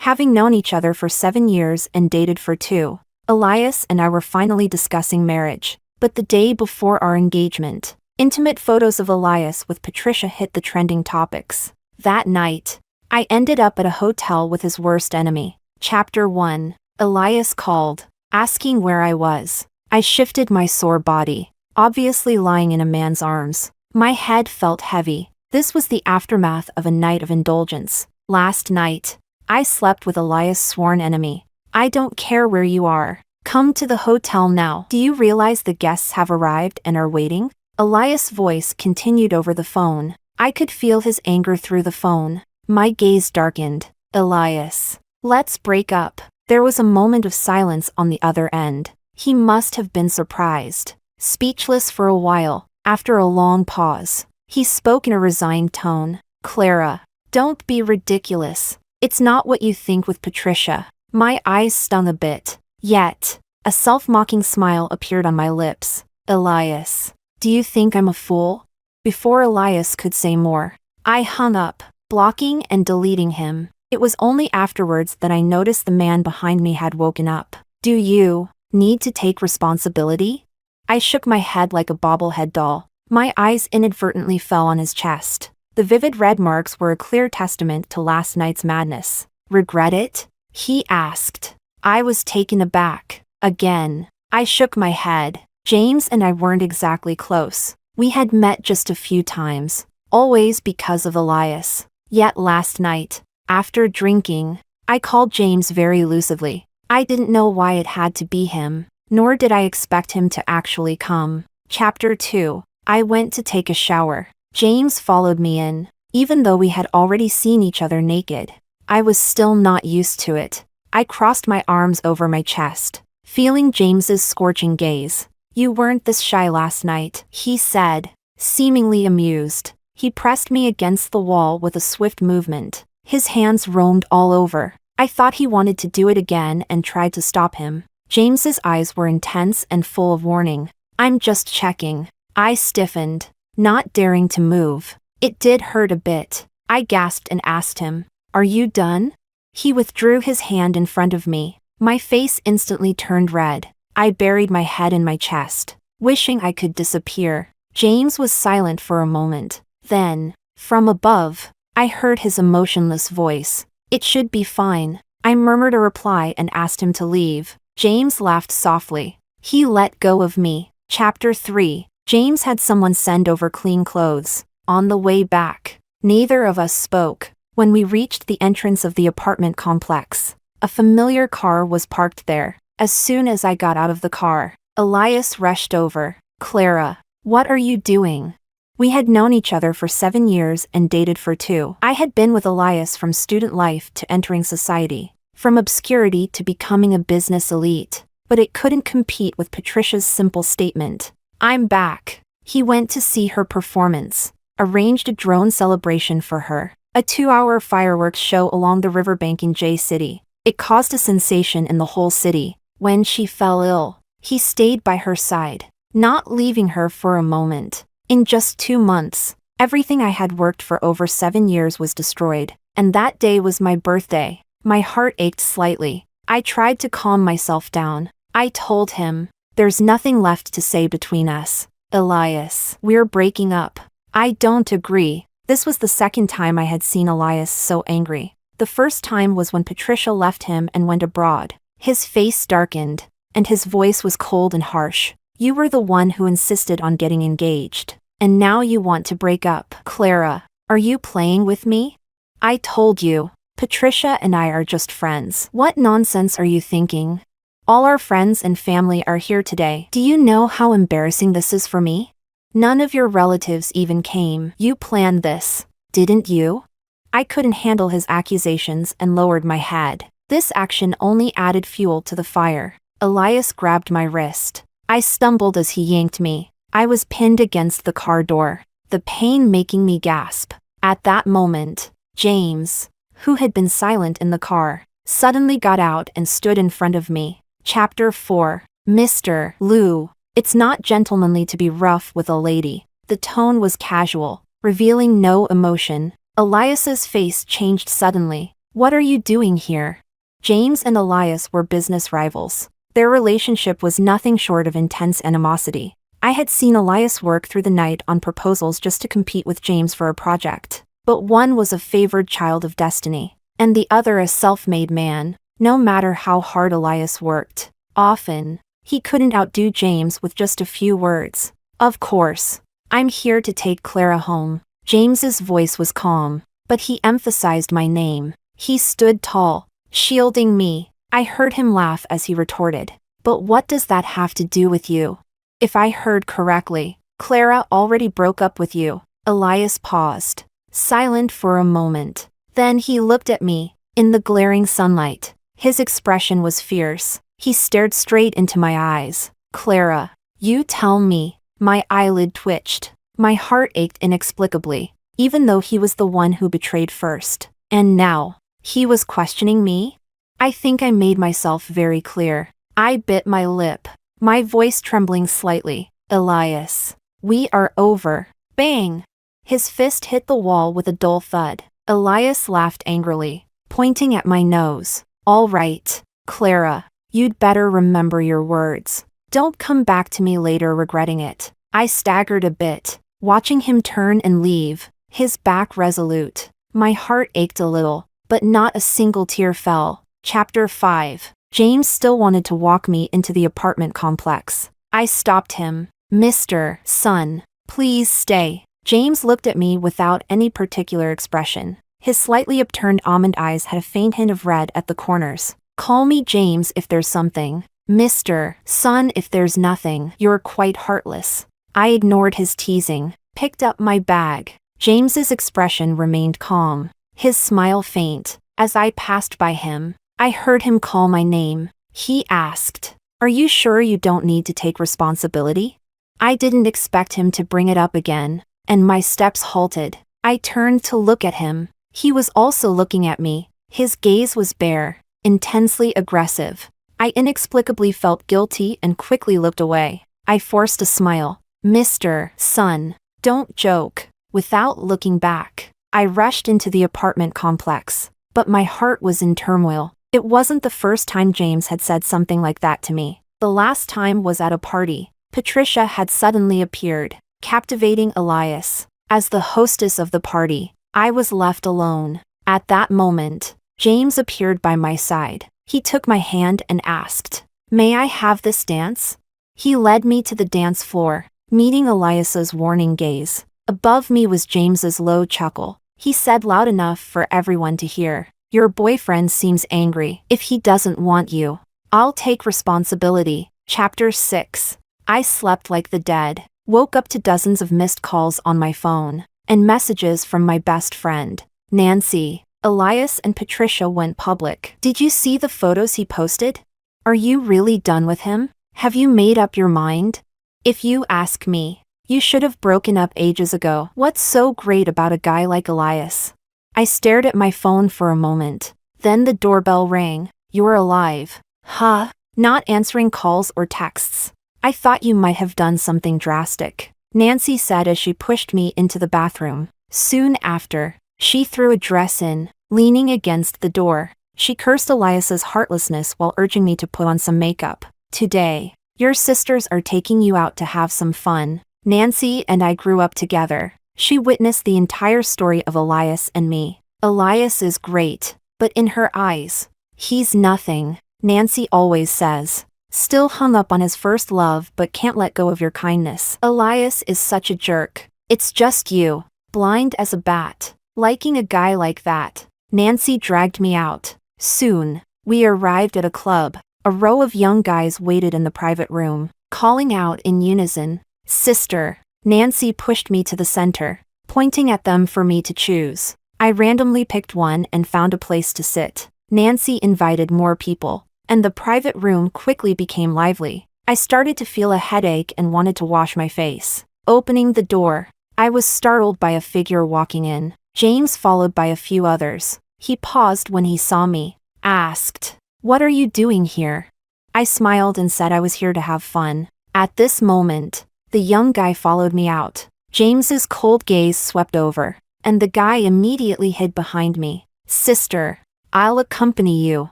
Having known each other for 7 years and dated for 2, Elias and I were finally discussing marriage. But the day before our engagement, intimate photos of Elias with Patricia hit the trending topics. That night, I ended up at a hotel with his worst enemy. Chapter 1. Elias called, asking where I was. I shifted my sore body, obviously lying in a man's arms. My head felt heavy. This was the aftermath of a night of indulgence. Last night, I slept with Elias' sworn enemy. I don't care where you are. Come to the hotel now. Do you realize the guests have arrived and are waiting? Elias' voice continued over the phone. I could feel his anger through the phone. My gaze darkened. Elias, let's break up. There was a moment of silence on the other end. He must have been surprised. Speechless for a while, after a long pause, he spoke in a resigned tone. Clara, don't be ridiculous. It's not what you think with Patricia. My eyes stung a bit. Yet, a self-mocking smile appeared on my lips. Elias, do you think I'm a fool? Before Elias could say more, I hung up, blocking and deleting him. It was only afterwards that I noticed the man behind me had woken up. Do you need to take responsibility? I shook my head like a bobblehead doll. My eyes inadvertently fell on his chest. The vivid red marks were a clear testament to last night's madness. Regret it? He asked. I was taken aback. Again, I shook my head. James and I weren't exactly close. We had met just a few times, always because of Elias. Yet last night, after drinking, I called James very elusively. I didn't know why it had to be him, nor did I expect him to actually come. Chapter 2. I went to take a shower. James followed me in. Even though we had already seen each other naked, I was still not used to it. I crossed my arms over my chest, feeling James's scorching gaze. You weren't this shy last night, he said, seemingly amused. He pressed me against the wall with a swift movement. His hands roamed all over. I thought he wanted to do it again and tried to stop him. James's eyes were intense and full of warning. I'm just checking. I stiffened, not daring to move. It did hurt a bit. I gasped and asked him, Are you done? He withdrew his hand in front of me. My face instantly turned red. I buried my head in my chest, wishing I could disappear. James was silent for a moment. Then, from above, I heard his emotionless voice. It should be fine. I murmured a reply and asked him to leave. James laughed softly. He let go of me. Chapter 3. James had someone send over clean clothes. On the way back, neither of us spoke. When we reached the entrance of the apartment complex, a familiar car was parked there. As soon as I got out of the car, Elias rushed over. Clara, what are you doing? We had known each other for 7 years and dated for 2. I had been with Elias from student life to entering society, from obscurity to becoming a business elite. But it couldn't compete with Patricia's simple statement. I'm back. He went to see her performance, arranged a drone celebration for her. A 2-hour fireworks show along the riverbank in J City. It caused a sensation in the whole city. When she fell ill, he stayed by her side, not leaving her for a moment. In just 2 months, everything I had worked for over 7 years was destroyed, and that day was my birthday. My heart ached slightly. I tried to calm myself down. I told him, there's nothing left to say between us. Elias, we're breaking up. I don't agree. This was the second time I had seen Elias so angry. The first time was when Patricia left him and went abroad. His face darkened, and his voice was cold and harsh. You were the one who insisted on getting engaged, and now you want to break up. Clara, are you playing with me? I told you, Patricia and I are just friends. What nonsense are you thinking? All our friends and family are here today. Do you know how embarrassing this is for me? None of your relatives even came. You planned this, didn't you? I couldn't handle his accusations and lowered my head. This action only added fuel to the fire. Elias grabbed my wrist. I stumbled as he yanked me. I was pinned against the car door, the pain making me gasp. At that moment, James, who had been silent in the car, suddenly got out and stood in front of me. Chapter 4. Mr. Liu. It's not gentlemanly to be rough with a lady. The tone was casual, revealing no emotion. Elias's face changed suddenly. What are you doing here? James and Elias were business rivals. Their relationship was nothing short of intense animosity. I had seen Elias work through the night on proposals just to compete with James for a project. But one was a favored child of destiny, and the other a self-made man. No matter how hard Elias worked, often, he couldn't outdo James with just a few words. Of course, I'm here to take Clara home. James's voice was calm, but he emphasized my name. He stood tall, shielding me. I heard him laugh as he retorted, but what does that have to do with you? If I heard correctly, Clara already broke up with you. Elias paused, silent for a moment. Then he looked at me, in the glaring sunlight. His expression was fierce. He stared straight into my eyes. Clara, you tell me. My eyelid twitched. My heart ached inexplicably, even though he was the one who betrayed first. And now, he was questioning me? I think I made myself very clear. I bit my lip, my voice trembling slightly. Elias, we are over. Bang! His fist hit the wall with a dull thud. Elias laughed angrily, pointing at my nose. All right, Clara, you'd better remember your words. Don't come back to me later regretting it. I staggered a bit, watching him turn and leave, his back resolute. My heart ached a little, but not a single tear fell. Chapter 5. James still wanted to walk me into the apartment complex. I stopped him. Mr. Son, please stay. James looked at me without any particular expression. His slightly upturned almond eyes had a faint hint of red at the corners. Call me James if there's something. Mr. Son if there's nothing. You're quite heartless. I ignored his teasing, picked up my bag. James's expression remained calm, his smile faint. As I passed by him, I heard him call my name. He asked, "Are you sure you don't need to take responsibility?" I didn't expect him to bring it up again, and my steps halted. I turned to look at him. He was also looking at me. His gaze was bare, intensely aggressive. I inexplicably felt guilty and quickly looked away. I forced a smile. Mr. Son, don't joke. Without looking back, I rushed into the apartment complex, but my heart was in turmoil. It wasn't the first time James had said something like that to me. The last time was at a party. Patricia had suddenly appeared, captivating Elias. As the hostess of the party, I was left alone. At that moment, James appeared by my side. He took my hand and asked, "May I have this dance?" He led me to the dance floor, meeting Elias's warning gaze. Above me was James's low chuckle. He said loud enough for everyone to hear, "Your boyfriend seems angry. If he doesn't want you, I'll take responsibility." Chapter 6. I slept like the dead, woke up to dozens of missed calls on my phone, and messages from my best friend, Nancy. Elias and Patricia went public. Did you see the photos he posted? Are you really done with him? Have you made up your mind? If you ask me, you should have broken up ages ago. What's so great about a guy like Elias? I stared at my phone for a moment. Then the doorbell rang. You're alive. Huh? Not answering calls or texts. I thought you might have done something drastic, Nancy said as she pushed me into the bathroom. Soon after, she threw a dress in, leaning against the door. She cursed Elias's heartlessness while urging me to put on some makeup. Today, your sisters are taking you out to have some fun. Nancy and I grew up together. She witnessed the entire story of Elias and me. Elias is great, but in her eyes, he's nothing, Nancy always says. Still hung up on his first love but can't let go of your kindness. Elias is such a jerk. It's just you, blind as a bat, liking a guy like that. Nancy dragged me out. Soon, we arrived at a club. A row of young guys waited in the private room, calling out in unison, "Sister." Nancy pushed me to the center, pointing at them for me to choose. I randomly picked one and found a place to sit. Nancy invited more people, and the private room quickly became lively. I started to feel a headache and wanted to wash my face. Opening the door, I was startled by a figure walking in. James, followed by a few others. He paused when he saw me, asked, "What are you doing here?" I smiled and said I was here to have fun. At this moment, the young guy followed me out. James's cold gaze swept over, and the guy immediately hid behind me. "Sister, I'll accompany you.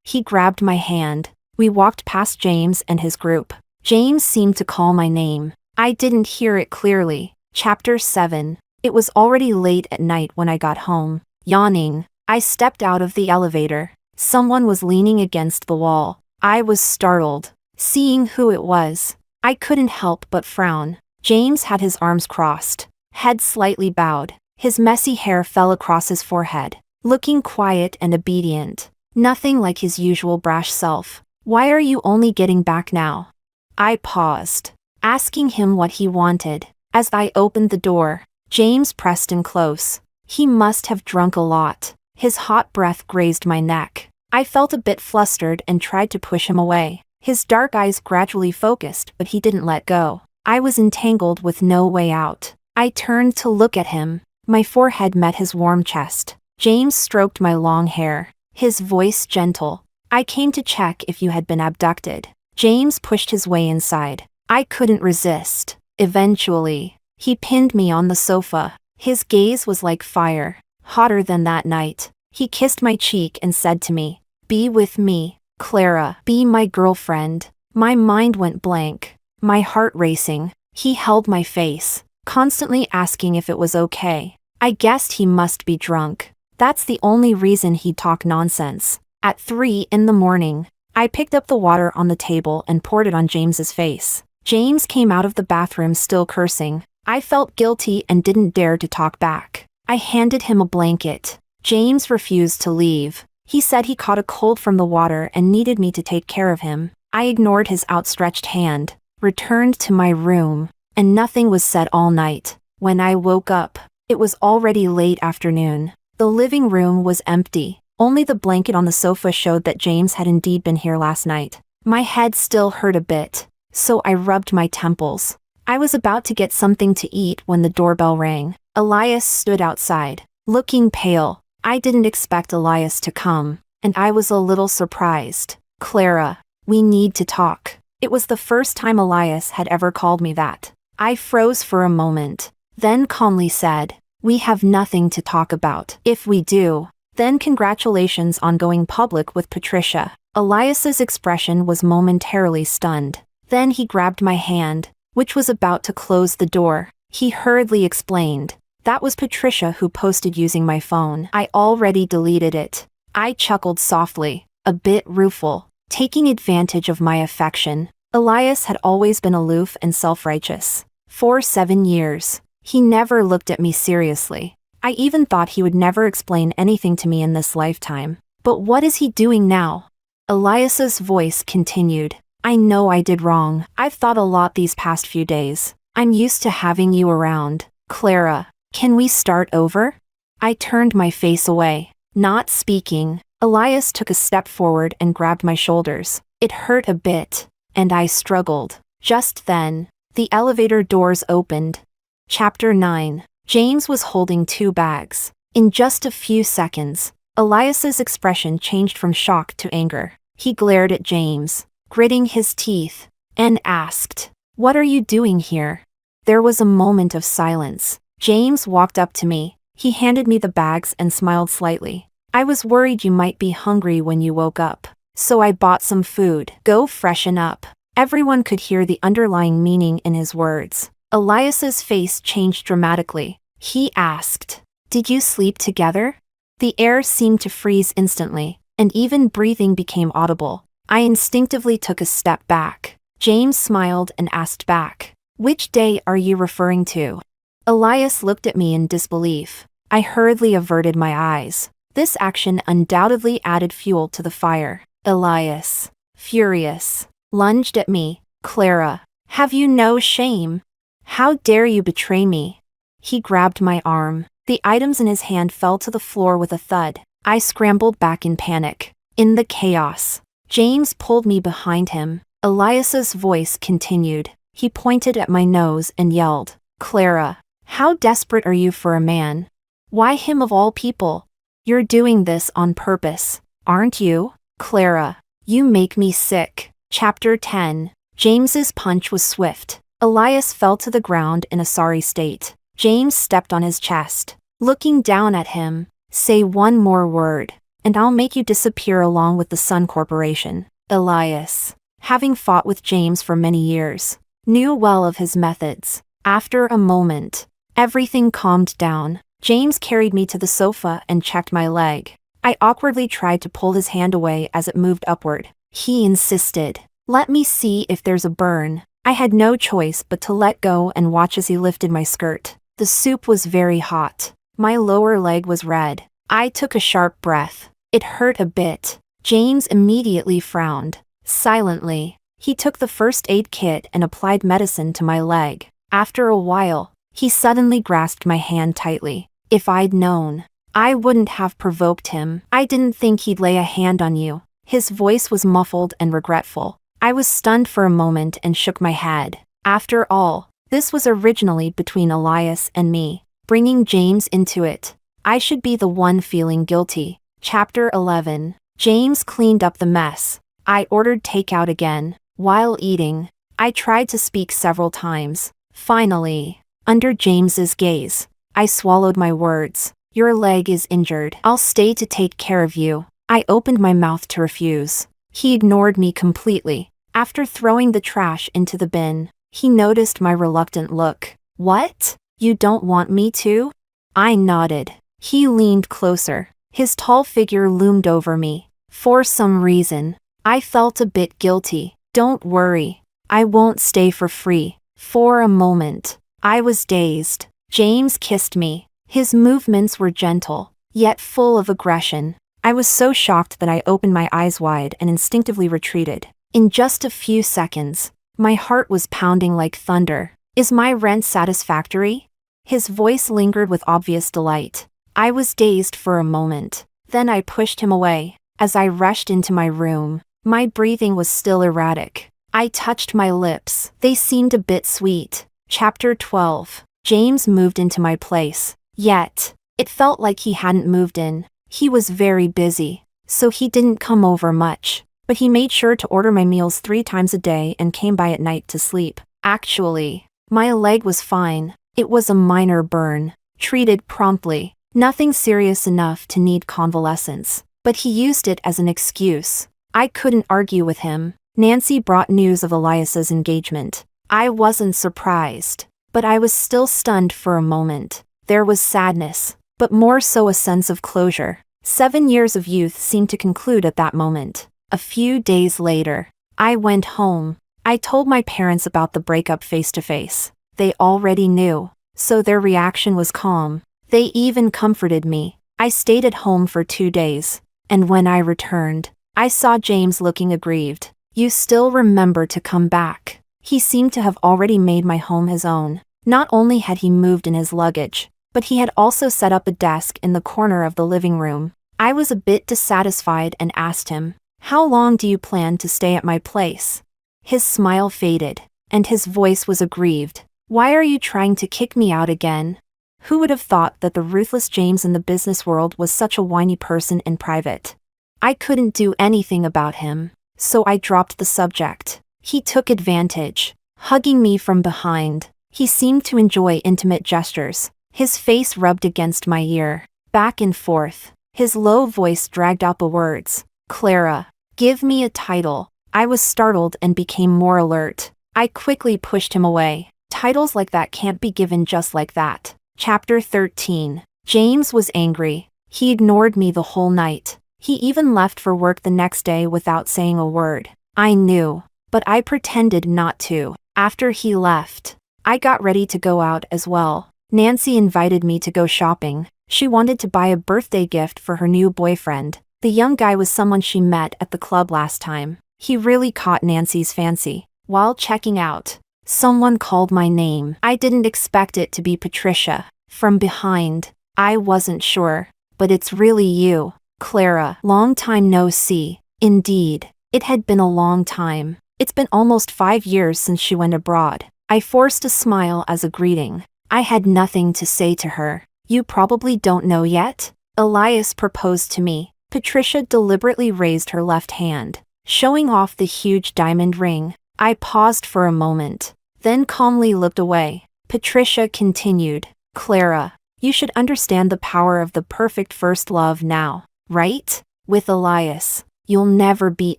He grabbed my hand. We walked past James and his group. James seemed to call my name. I didn't hear it clearly. Chapter 7. It was already late at night when I got home. Yawning, I stepped out of the elevator. Someone was leaning against the wall. I was startled. Seeing who it was, I couldn't help but frown. James had his arms crossed, head slightly bowed. His messy hair fell across his forehead, looking quiet and obedient. Nothing like his usual brash self. Why are you only getting back now? I paused, asking him what he wanted. As I opened the door, James pressed in close. He must have drunk a lot. His hot breath grazed my neck. I felt a bit flustered and tried to push him away. His dark eyes gradually focused, but he didn't let go. I was entangled with no way out. I turned to look at him. My forehead met his warm chest. James stroked my long hair, his voice gentle. I came to check if you had been abducted. James pushed his way inside. I couldn't resist. Eventually, he pinned me on the sofa. His gaze was like fire, hotter than that night. He kissed my cheek and said to me, "Be with me, Clara, be my girlfriend." My mind went blank, my heart racing. He held my face, constantly asking if it was okay. I guessed he must be drunk. That's the only reason he'd talk nonsense. At 3 in the morning, I picked up the water on the table and poured it on James's face. James came out of the bathroom still cursing. I felt guilty and didn't dare to talk back. I handed him a blanket. James refused to leave. He said he caught a cold from the water and needed me to take care of him. I ignored his outstretched hand, returned to my room, and nothing was said all night. When I woke up, it was already late afternoon. The living room was empty. Only the blanket on the sofa showed that James had indeed been here last night. My head still hurt a bit, so I rubbed my temples. I was about to get something to eat when the doorbell rang. Elias stood outside, looking pale. I didn't expect Elias to come, and I was a little surprised. "Clara, we need to talk." It was the first time Elias had ever called me that. I froze for a moment, then calmly said, "We have nothing to talk about. If we do, then congratulations on going public with Patricia." Elias's expression was momentarily stunned. Then he grabbed my hand, which was about to close the door. He hurriedly explained, "That was Patricia who posted using my phone. I already deleted it." I chuckled softly, a bit rueful, taking advantage of my affection. Elias had always been aloof and self-righteous. For 7 years, he never looked at me seriously. I even thought he would never explain anything to me in this lifetime. But what is he doing now? Elias's voice continued, "I know I did wrong. I've thought a lot these past few days. I'm used to having you around. Clara, can we start over?" I turned my face away, not speaking. Elias took a step forward and grabbed my shoulders. It hurt a bit, and I struggled. Just then, the elevator doors opened. Chapter 9. James was holding 2 bags. In just a few seconds, Elias's expression changed from shock to anger. He glared at James, gritting his teeth, and asked, "What are you doing here?" There was a moment of silence. James walked up to me. He handed me the bags and smiled slightly. "I was worried you might be hungry when you woke up, so I bought some food. Go freshen up." Everyone could hear the underlying meaning in his words. Elias's face changed dramatically. He asked, "Did you sleep together?" The air seemed to freeze instantly, and even breathing became audible. I instinctively took a step back. James smiled and asked back, "Which day are you referring to?" Elias looked at me in disbelief. I hurriedly averted my eyes. This action undoubtedly added fuel to the fire. Elias, furious, lunged at me. "Clara, have you no shame? How dare you betray me?" He grabbed my arm. The items in his hand fell to the floor with a thud. I scrambled back in panic. In the chaos, James pulled me behind him. Elias's voice continued. He pointed at my nose and yelled, "Clara, how desperate are you for a man? Why him of all people? You're doing this on purpose, aren't you? Clara, you make me sick." Chapter 10. James's punch was swift. Elias fell to the ground in a sorry state. James stepped on his chest, looking down at him. "Say one more word, and I'll make you disappear along with the Sun Corporation. Elias, having fought with James for many years, knew well of his methods. After a moment, everything calmed down. James carried me to the sofa and checked my leg. I awkwardly tried to pull his hand away as it moved upward. He insisted. Let me see if there's a burn. I had no choice but to let go and watch as he lifted my skirt. The soup was very hot. My lower leg was red. I took a sharp breath. It hurt a bit. James immediately frowned. Silently, he took the first aid kit and applied medicine to my leg. After a while, he suddenly grasped my hand tightly. If I'd known, I wouldn't have provoked him. I didn't think he'd lay a hand on you. His voice was muffled and regretful. I was stunned for a moment and shook my head. After all, this was originally between Elias and me. Bringing James into it, I should be the one feeling guilty. Chapter 11. James cleaned up the mess. I ordered takeout again. While eating, I tried to speak several times. Finally, under James's gaze, I swallowed my words. Your leg is injured. I'll stay to take care of you. I opened my mouth to refuse. He ignored me completely. After throwing the trash into the bin, he noticed my reluctant look. What? You don't want me to? I nodded. He leaned closer. His tall figure loomed over me. For some reason, I felt a bit guilty. Don't worry. I won't stay for free. For a moment, I was dazed. James kissed me. His movements were gentle, yet full of aggression. I was so shocked that I opened my eyes wide and instinctively retreated. In just a few seconds, my heart was pounding like thunder. Is my rent satisfactory? His voice lingered with obvious delight. I was dazed for a moment. Then I pushed him away. As I rushed into my room, my breathing was still erratic. I touched my lips. They seemed a bit sweet. Chapter 12. James moved into my place. Yet, it felt like he hadn't moved in. He was very busy, so he didn't come over much. But he made sure to order my meals 3 times a day and came by at night to sleep. Actually, my leg was fine. It was a minor burn, treated promptly. Nothing serious enough to need convalescence. But he used it as an excuse. I couldn't argue with him. Nancy brought news of Elias's engagement. I wasn't surprised, but I was still stunned for a moment. There was sadness, but more so a sense of closure. 7 years of youth seemed to conclude at that moment. A few days later, I went home. I told my parents about the breakup face to face. They already knew, so their reaction was calm. They even comforted me. I stayed at home for 2 days, and when I returned, I saw James looking aggrieved. You still remember to come back. He seemed to have already made my home his own. Not only had he moved in his luggage, but he had also set up a desk in the corner of the living room. I was a bit dissatisfied and asked him, "How long do you plan to stay at my place?" His smile faded, and his voice was aggrieved. Why are you trying to kick me out again? Who would have thought that the ruthless James in the business world was such a whiny person in private? I couldn't do anything about him, so I dropped the subject. He took advantage, hugging me from behind. He seemed to enjoy intimate gestures. His face rubbed against my ear, back and forth. His low voice dragged out the words, "Clara, give me a title." I was startled and became more alert. I quickly pushed him away. Titles like that can't be given just like that. Chapter 13. James was angry. He ignored me the whole night. He even left for work the next day without saying a word. I knew, but I pretended not to. After he left, I got ready to go out as well. Nancy invited me to go shopping. She wanted to buy a birthday gift for her new boyfriend. The young guy was someone she met at the club last time. He really caught Nancy's fancy. While checking out, someone called my name. I didn't expect it to be Patricia. From behind, I wasn't sure, but it's really you, Clara. Long time no see. Indeed, it had been a long time. It's been almost 5 years since she went abroad. I forced a smile as a greeting. I had nothing to say to her. You probably don't know yet? Elias proposed to me. Patricia deliberately raised her left hand, showing off the huge diamond ring. I paused for a moment, then calmly looked away. Patricia continued, Clara, you should understand the power of the perfect first love now, right? With Elias. You'll never beat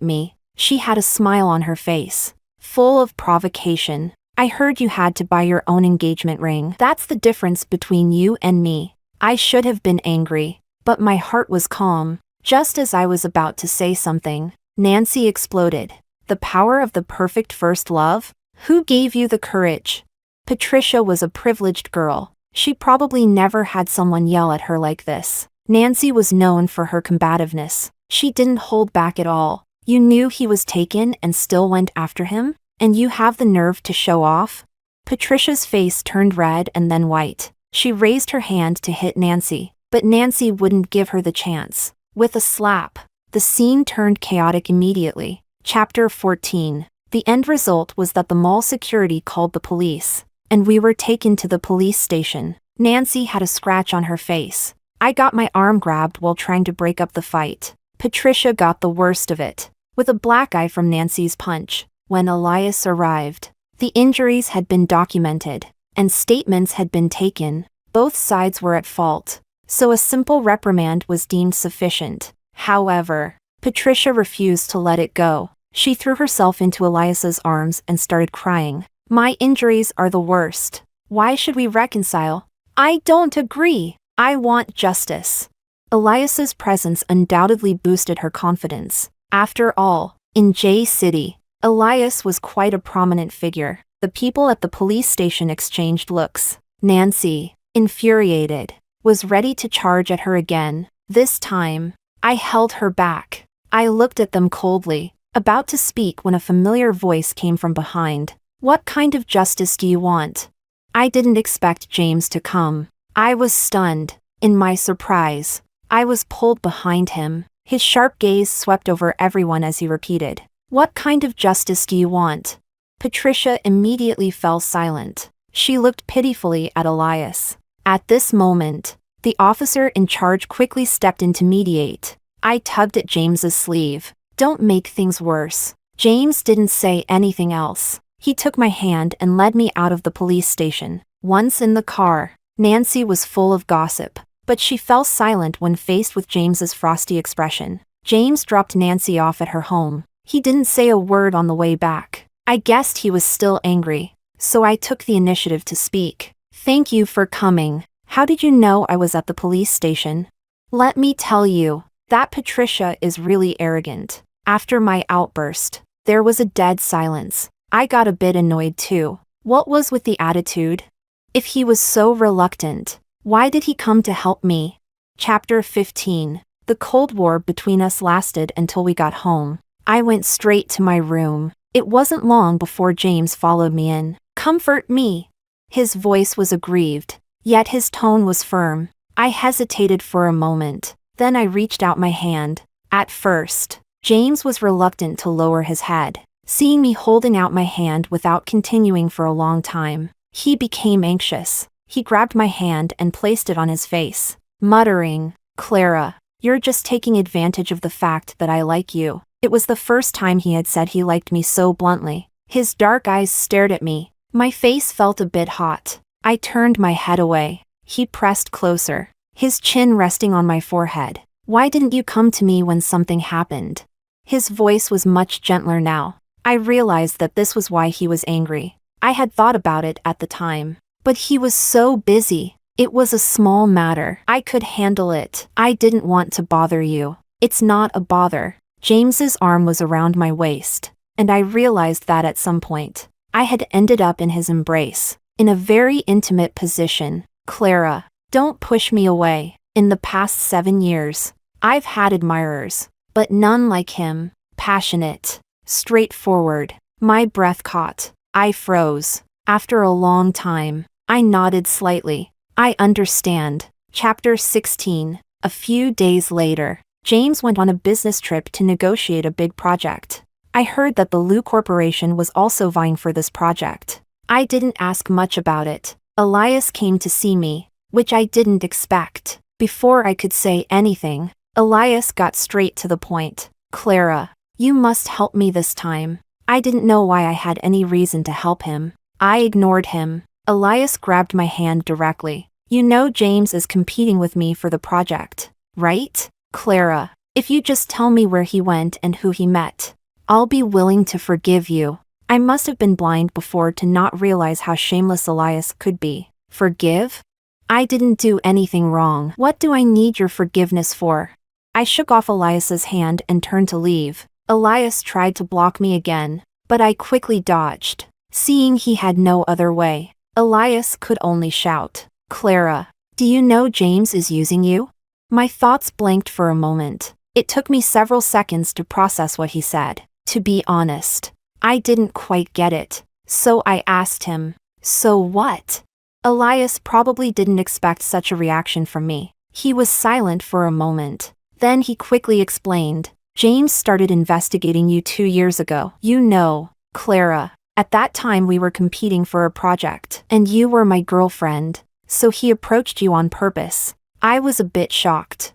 me. She had a smile on her face, full of provocation. I heard you had to buy your own engagement ring. That's the difference between you and me. I should have been angry, but my heart was calm. Just as I was about to say something, Nancy exploded. The power of the perfect first love? Who gave you the courage? Patricia was a privileged girl. She probably never had someone yell at her like this. Nancy was known for her combativeness. She didn't hold back at all. You knew he was taken and still went after him? And you have the nerve to show off? Patricia's face turned red and then white. She raised her hand to hit Nancy, but Nancy wouldn't give her the chance. With a slap, the scene turned chaotic immediately. Chapter 14. The end result was that the mall security called the police, and we were taken to the police station. Nancy had a scratch on her face. I got my arm grabbed while trying to break up the fight. Patricia got the worst of it, with a black eye from Nancy's punch. When Elias arrived, the injuries had been documented, and statements had been taken. Both sides were at fault, so a simple reprimand was deemed sufficient. However, Patricia refused to let it go. She threw herself into Elias's arms and started crying. My injuries are the worst. Why should we reconcile? I don't agree. I want justice. Elias's presence undoubtedly boosted her confidence. After all, in J City, Elias was quite a prominent figure. The people at the police station exchanged looks. Nancy, infuriated, was ready to charge at her again. This time, I held her back. I looked at them coldly, about to speak when a familiar voice came from behind. What kind of justice do you want? I didn't expect James to come. I was stunned. In my surprise, I was pulled behind him. His sharp gaze swept over everyone as he repeated, "What kind of justice do you want?" Patricia immediately fell silent. She looked pitifully at Elias. At this moment, the officer in charge quickly stepped in to mediate. I tugged at James's sleeve. Don't make things worse. James didn't say anything else. He took my hand and led me out of the police station. Once in the car, Nancy was full of gossip, but she fell silent when faced with James's frosty expression. James dropped Nancy off at her home. He didn't say a word on the way back. I guessed he was still angry, so I took the initiative to speak. Thank you for coming. How did you know I was at the police station? Let me tell you, that Patricia is really arrogant. After my outburst, there was a dead silence. I got a bit annoyed too. What was with the attitude? If he was so reluctant, why did he come to help me? Chapter 15. The Cold War between us lasted until we got home. I went straight to my room. It wasn't long before James followed me in. Comfort me. His voice was aggrieved, yet his tone was firm. I hesitated for a moment. Then I reached out my hand. At first, James was reluctant to lower his head. Seeing me holding out my hand without continuing for a long time, he became anxious. He grabbed my hand and placed it on his face, muttering, "Clara, you're just taking advantage of the fact that I like you." It was the first time he had said he liked me so bluntly. His dark eyes stared at me. My face felt a bit hot. I turned my head away. He pressed closer, his chin resting on my forehead. Why didn't you come to me when something happened? His voice was much gentler now. I realized that this was why he was angry. I had thought about it at the time, but he was so busy. It was a small matter. I could handle it. I didn't want to bother you. It's not a bother. James's arm was around my waist, and I realized that at some point, I had ended up in his embrace, in a very intimate position. Clara, don't push me away. In the past 7 years, I've had admirers, but none like him. Passionate, straightforward. My breath caught. I froze. After a long time, I nodded slightly. I understand. Chapter 16. A few days later, James went on a business trip to negotiate a big project. I heard that the Lou Corporation was also vying for this project. I didn't ask much about it. Elias came to see me, which I didn't expect. Before I could say anything, Elias got straight to the point. Clara, you must help me this time. I didn't know why I had any reason to help him. I ignored him. Elias grabbed my hand directly. You know James is competing with me for the project, right? Clara, If you just tell me where he went and who he met, I'll be willing to forgive you. I must have been blind before to not realize how shameless Elias could be. Forgive? I didn't do anything wrong. What do I need your forgiveness for? I shook off Elias's hand and turned to leave. Elias tried to block me again, but I quickly dodged, seeing he had no other way. Elias could only shout, "Clara, do you know James is using you?" My thoughts blanked for a moment. It took me several seconds to process what he said. To be honest, I didn't quite get it, so I asked him, "So what?" Elias probably didn't expect such a reaction from me. He was silent for a moment. Then he quickly explained, "James started investigating you 2 years ago. You know, Clara, at that time we were competing for a project, and you were my girlfriend, so he approached you on purpose." I was a bit shocked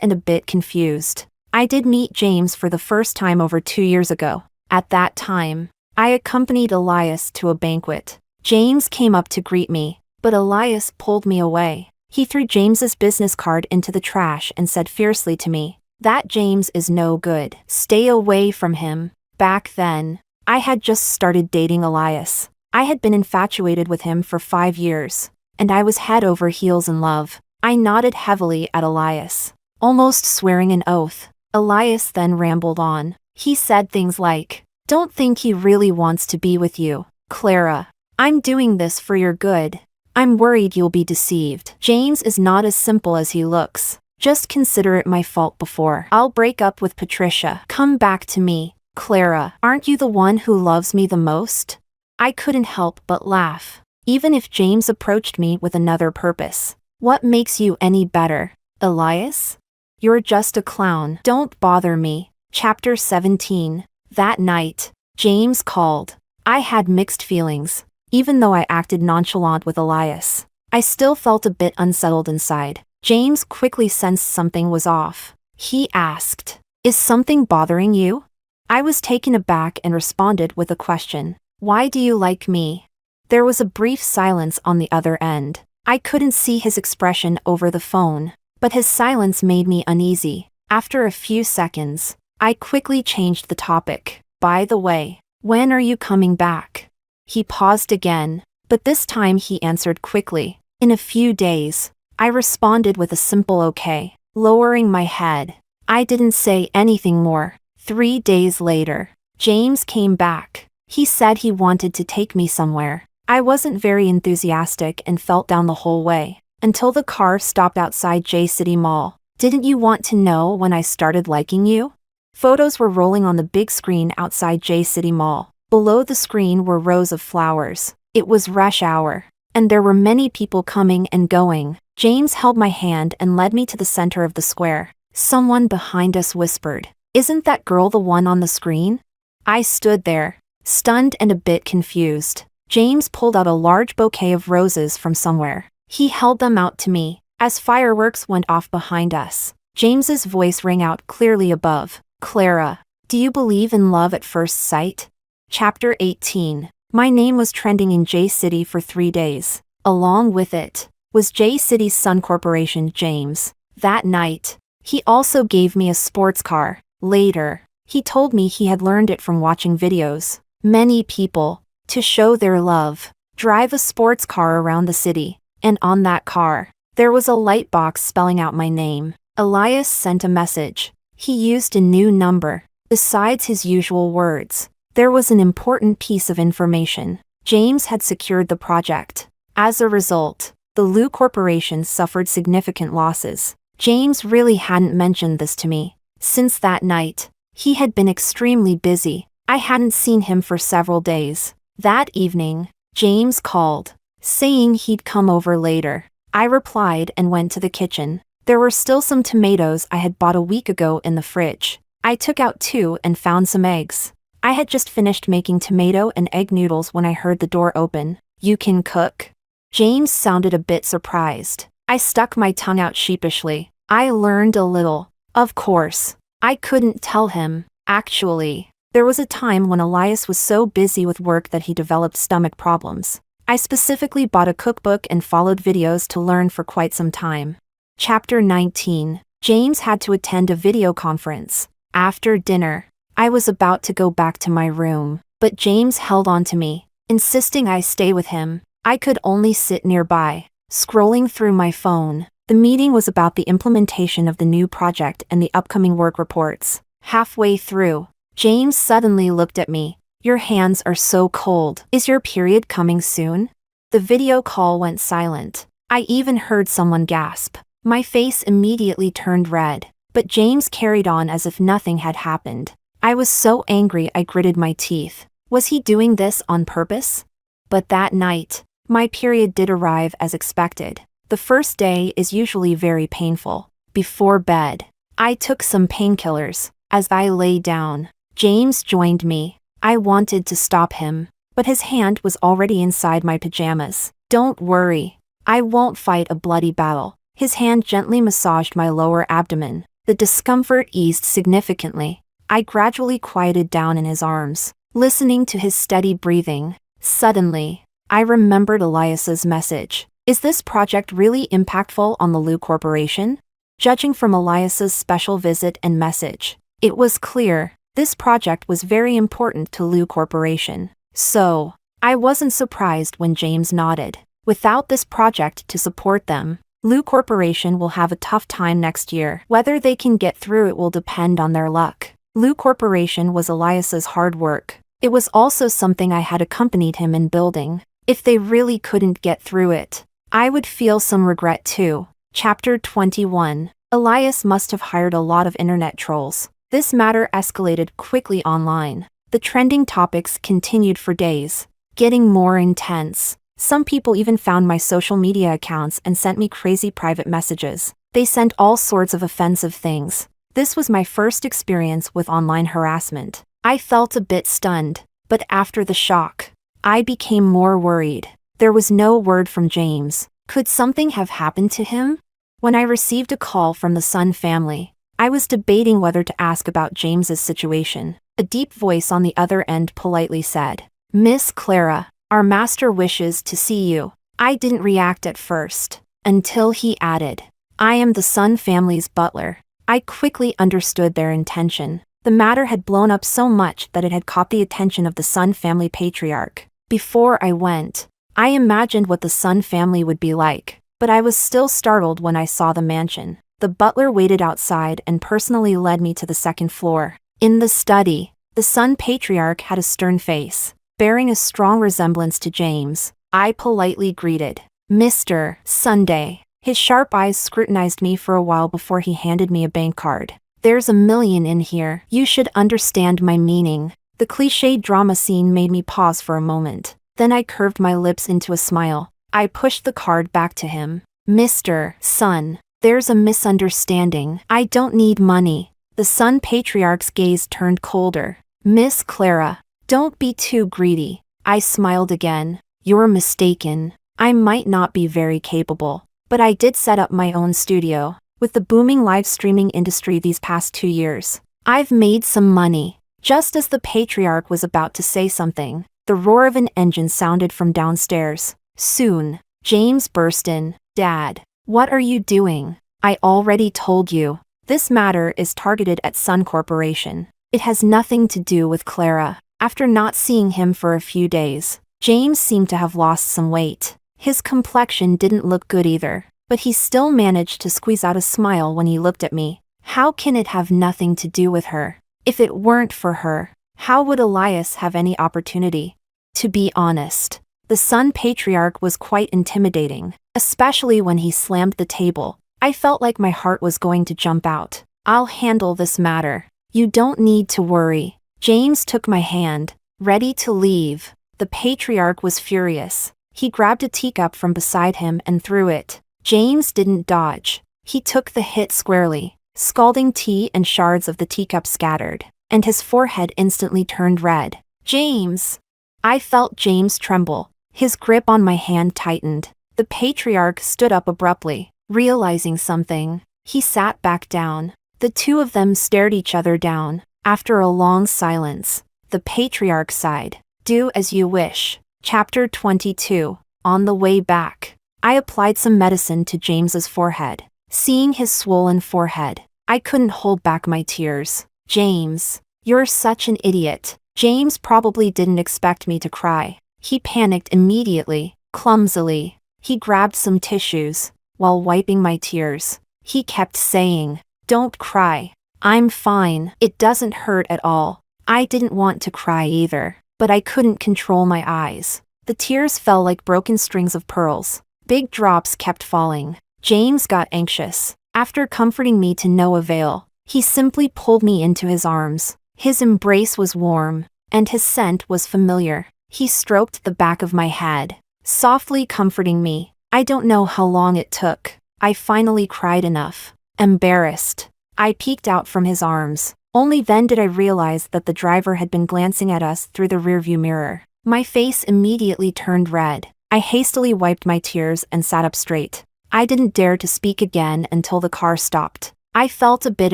and a bit confused. I did meet James for the first time over 2 years ago. At that time, I accompanied Elias to a banquet. James came up to greet me, but Elias pulled me away. He threw James's business card into the trash and said fiercely to me, "That James is no good. Stay away from him." Back then, I had just started dating Elias. I had been infatuated with him for 5 years, and I was head over heels in love. I nodded heavily at Elias, almost swearing an oath. Elias then rambled on. He said things like, "Don't think he really wants to be with you, Clara. I'm doing this for your good. I'm worried you'll be deceived. James is not as simple as he looks. Just consider it my fault before I'll break up with Patricia. Come back to me, Clara. Aren't you the one who loves me the most?" I couldn't help but laugh. Even if James approached me with another purpose, what makes you any better, Elias? You're just a clown. Don't bother me. Chapter 17. That night, James called. I had mixed feelings. Even though I acted nonchalant with Elias, I still felt a bit unsettled inside. James quickly sensed something was off. He asked, "Is something bothering you?" I was taken aback and responded with a question. "Why do you like me?" There was a brief silence on the other end. I couldn't see his expression over the phone, but his silence made me uneasy. After a few seconds, I quickly changed the topic. "By the way, when are you coming back?" He paused again, but this time he answered quickly, "In a few days." I responded with a simple okay, lowering my head. I didn't say anything more. 3 days later, James came back. He said he wanted to take me somewhere. I wasn't very enthusiastic and felt down the whole way, until the car stopped outside J City Mall. "Didn't you want to know when I started liking you?" Photos were rolling on the big screen outside J City Mall. Below the screen were rows of flowers. It was rush hour, and there were many people coming and going. James held my hand and led me to the center of the square. Someone behind us whispered, "Isn't that girl the one on the screen?" I stood there, stunned and a bit confused. James pulled out a large bouquet of roses from somewhere. He held them out to me. As fireworks went off behind us, James's voice rang out clearly above, "Clara, do you believe in love at first sight?" Chapter 18. My name was trending in J City for 3 days. Along with it was J City's Sun Corporation, James. That night, he also gave me a sports car. Later, he told me he had learned it from watching videos. Many people, to show their love, drive a sports car around the city, and on that car, there was a light box spelling out my name. Elias sent a message. He used a new number. Besides his usual words, there was an important piece of information. James had secured the project. As a result, the Lu Corporation suffered significant losses. James really hadn't mentioned this to me. Since that night, he had been extremely busy. I hadn't seen him for several days. That evening, James called, saying he'd come over later. I replied and went to the kitchen. There were still some tomatoes I had bought a week ago in the fridge. I took out 2 and found some eggs. I had just finished making tomato and egg noodles when I heard the door open. "You can cook?" James sounded a bit surprised. I stuck my tongue out sheepishly. I learned a little. Of course. I couldn't tell him. Actually, there was a time when Elias was so busy with work that he developed stomach problems. I specifically bought a cookbook and followed videos to learn for quite some time. Chapter 19. James had to attend a video conference. After dinner, I was about to go back to my room, but James held on to me, insisting I stay with him. I could only sit nearby, scrolling through my phone. The meeting was about the implementation of the new project and the upcoming work reports. Halfway through, James suddenly looked at me. "Your hands are so cold. Is your period coming soon?" The video call went silent. I even heard someone gasp. My face immediately turned red, but James carried on as if nothing had happened. I was so angry I gritted my teeth. Was he doing this on purpose? But that night, my period did arrive as expected. The first day is usually very painful. Before bed, I took some painkillers. As I lay down, James joined me. I wanted to stop him, but his hand was already inside my pajamas. "Don't worry. I won't fight a bloody battle." His hand gently massaged my lower abdomen. The discomfort eased significantly. I gradually quieted down in his arms, listening to his steady breathing. Suddenly, I remembered Elias's message. Is this project really impactful on the Lu Corporation? Judging from Elias's special visit and message, it was clear this project was very important to Lu Corporation. So, I wasn't surprised when James nodded. Without this project to support them, Lu Corporation will have a tough time next year. Whether they can get through it will depend on their luck. Lu Corporation was Elias's hard work. It was also something I had accompanied him in building. If they really couldn't get through it, I would feel some regret too. Chapter 21. Elias must have hired a lot of internet trolls. This matter escalated quickly online. The trending topics continued for days, getting more intense. Some people even found my social media accounts and sent me crazy private messages. They sent all sorts of offensive things. This was my first experience with online harassment. I felt a bit stunned, but after the shock, I became more worried. There was no word from James. Could something have happened to him? When I received a call from the Sun family, I was debating whether to ask about James's situation. A deep voice on the other end politely said, "Miss Clara, our master wishes to see you." I didn't react at first, until he added, "I am the Sun family's butler." I quickly understood their intention. The matter had blown up so much that it had caught the attention of the Sun family patriarch. Before I went, I imagined what the Sun family would be like, but I was still startled when I saw the mansion. The butler waited outside and personally led me to the second floor. In the study, the Sun patriarch had a stern face, bearing a strong resemblance to James. I politely greeted, "Mr. Sunday." His sharp eyes scrutinized me for a while before he handed me a bank card. "There's $1 million in here. You should understand my meaning." The cliched drama scene made me pause for a moment. Then I curved my lips into a smile. I pushed the card back to him. "Mr. Sun, there's a misunderstanding. I don't need money." The Sun patriarch's gaze turned colder. "Miss Clara, don't be too greedy." I smiled again. "You're mistaken. I might not be very capable, but I did set up my own studio. With the booming live streaming industry these past 2 years, I've made some money." Just as the patriarch was about to say something, the roar of an engine sounded from downstairs. Soon, James burst in. "Dad, what are you doing? I already told you. This matter is targeted at Sun Corporation. It has nothing to do with Clara." After not seeing him for a few days, James seemed to have lost some weight. His complexion didn't look good either, but he still managed to squeeze out a smile when he looked at me. How can it have nothing to do with her? If it weren't for her, how would Elias have any opportunity? To be honest, the Sun patriarch was quite intimidating, especially when he slammed the table. I felt like my heart was going to jump out. "I'll handle this matter. You don't need to worry." James took my hand, ready to leave. The patriarch was furious. He grabbed a teacup from beside him and threw it. James didn't dodge. He took the hit squarely. Scalding tea and shards of the teacup scattered, and his forehead instantly turned red. "James!" I felt James tremble. His grip on my hand tightened. The patriarch stood up abruptly, realizing something. He sat back down. The two of them stared each other down. After a long silence, the patriarch sighed. "Do as you wish." Chapter 22. On the way back, I applied some medicine to James's forehead. Seeing his swollen forehead, I couldn't hold back my tears. James, you're such an idiot. James probably didn't expect me to cry. He panicked immediately, clumsily. He grabbed some tissues. While wiping my tears, he kept saying, "Don't cry. I'm fine. It doesn't hurt at all." I didn't want to cry either, but I couldn't control my eyes. The tears fell like broken strings of pearls. Big drops kept falling. James got anxious. After comforting me to no avail, he simply pulled me into his arms. His embrace was warm, and his scent was familiar. He stroked the back of my head, softly comforting me. I don't know how long it took. I finally cried enough. Embarrassed, I peeked out from his arms. Only then did I realize that the driver had been glancing at us through the rearview mirror. My face immediately turned red. I hastily wiped my tears and sat up straight. I didn't dare to speak again until the car stopped. I felt a bit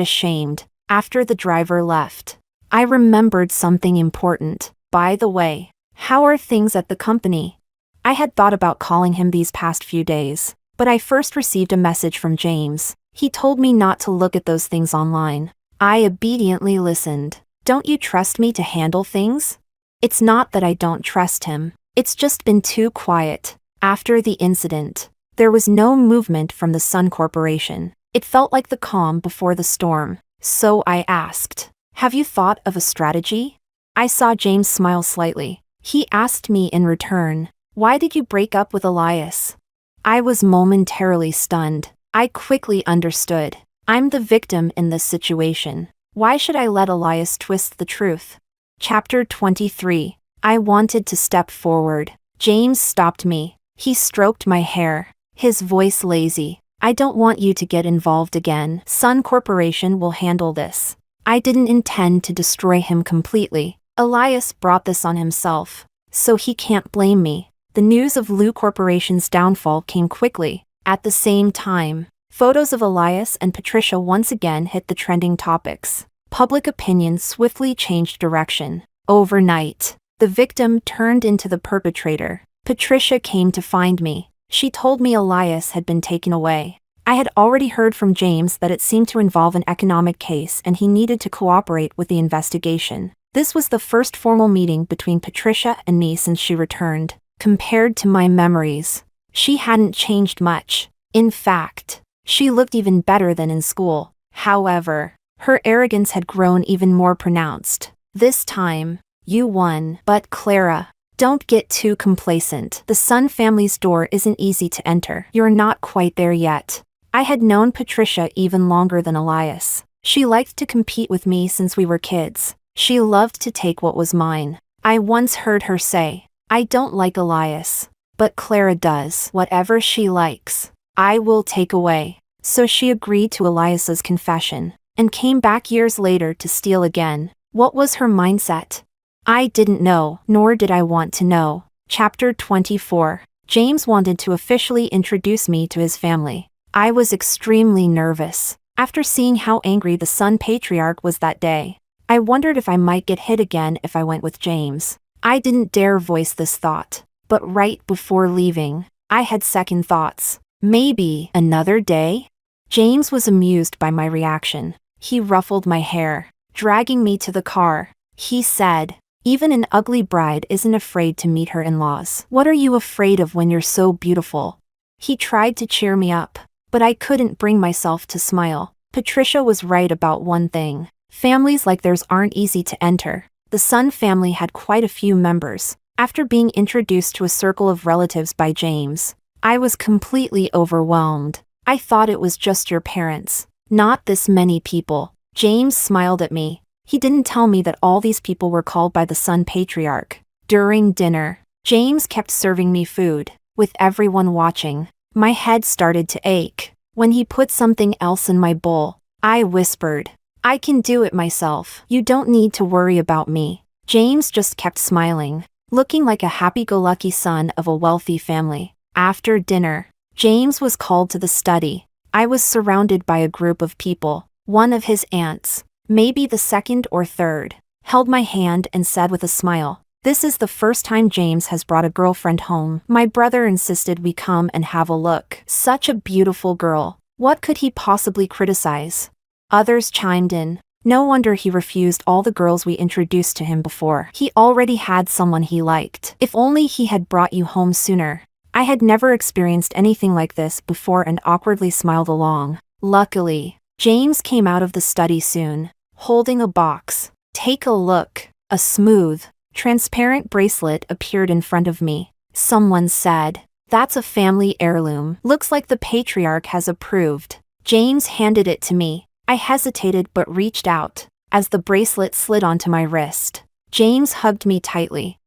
ashamed. After the driver left, I remembered something important. By the way, how are things at the company? I had thought about calling him these past few days, but I first received a message from James. He told me not to look at those things online. I obediently listened. Don't you trust me to handle things? It's not that I don't trust him. It's just been too quiet. After the incident, there was no movement from the Sun Corporation. It felt like the calm before the storm. So I asked, "Have you thought of a strategy?" I saw James smile slightly. He asked me in return, "Why did you break up with Elias?" I was momentarily stunned. I quickly understood. I'm the victim in this situation. Why should I let Elias twist the truth? Chapter 23. I wanted to step forward. James stopped me. He stroked my hair, his voice lazy. "I don't want you to get involved again. Sun Corporation will handle this." I didn't intend to destroy him completely. Elias brought this on himself, so he can't blame me. The news of Lu Corporation's downfall came quickly. At the same time, photos of Elias and Patricia once again hit the trending topics. Public opinion swiftly changed direction. Overnight, the victim turned into the perpetrator. Patricia came to find me. She told me Elias had been taken away. I had already heard from James that it seemed to involve an economic case and he needed to cooperate with the investigation. This was the first formal meeting between Patricia and me since she returned. Compared to my memories, she hadn't changed much. In fact, she looked even better than in school. However, her arrogance had grown even more pronounced. "This time, you won. But Clara, don't get too complacent. The Sun family's door isn't easy to enter. You're not quite there yet." I had known Patricia even longer than Elias. She liked to compete with me since we were kids. She loved to take what was mine. I once heard her say, "I don't like Elias, but Clara does. Whatever she likes, I will take away." So she agreed to Elias's confession, and came back years later to steal again. What was her mindset? I didn't know, nor did I want to know. Chapter 24. James wanted to officially introduce me to his family. I was extremely nervous. After seeing how angry the Sun patriarch was that day, I wondered if I might get hit again if I went with James. I didn't dare voice this thought, but right before leaving, I had second thoughts. Maybe another day? James was amused by my reaction. He ruffled my hair, dragging me to the car. He said, "Even an ugly bride isn't afraid to meet her in-laws. What are you afraid of when you're so beautiful?" He tried to cheer me up, but I couldn't bring myself to smile. Patricia was right about one thing. Families like theirs aren't easy to enter. The Sun family had quite a few members. After being introduced to a circle of relatives by James, I was completely overwhelmed. I thought it was just your parents. Not this many people. James smiled at me. He didn't tell me that all these people were called by the Sun patriarch. During dinner, James kept serving me food. With everyone watching, my head started to ache. When he put something else in my bowl, I whispered, "I can do it myself. You don't need to worry about me." James just kept smiling, looking like a happy-go-lucky son of a wealthy family. After dinner, James was called to the study. I was surrounded by a group of people. One of his aunts, maybe the second or third, held my hand and said with a smile, "This is the first time James has brought a girlfriend home. My brother insisted we come and have a look. Such a beautiful girl." What could he possibly criticize? Others chimed in. No wonder he refused all the girls we introduced to him before. He already had someone he liked. If only he had brought you home sooner. I had never experienced anything like this before and awkwardly smiled along. Luckily, James came out of the study soon, holding a box. Take a look. A smooth, transparent bracelet appeared in front of me. Someone said, "That's a family heirloom. Looks like the patriarch has approved." James handed it to me. I hesitated but reached out. As the bracelet slid onto my wrist, James hugged me tightly.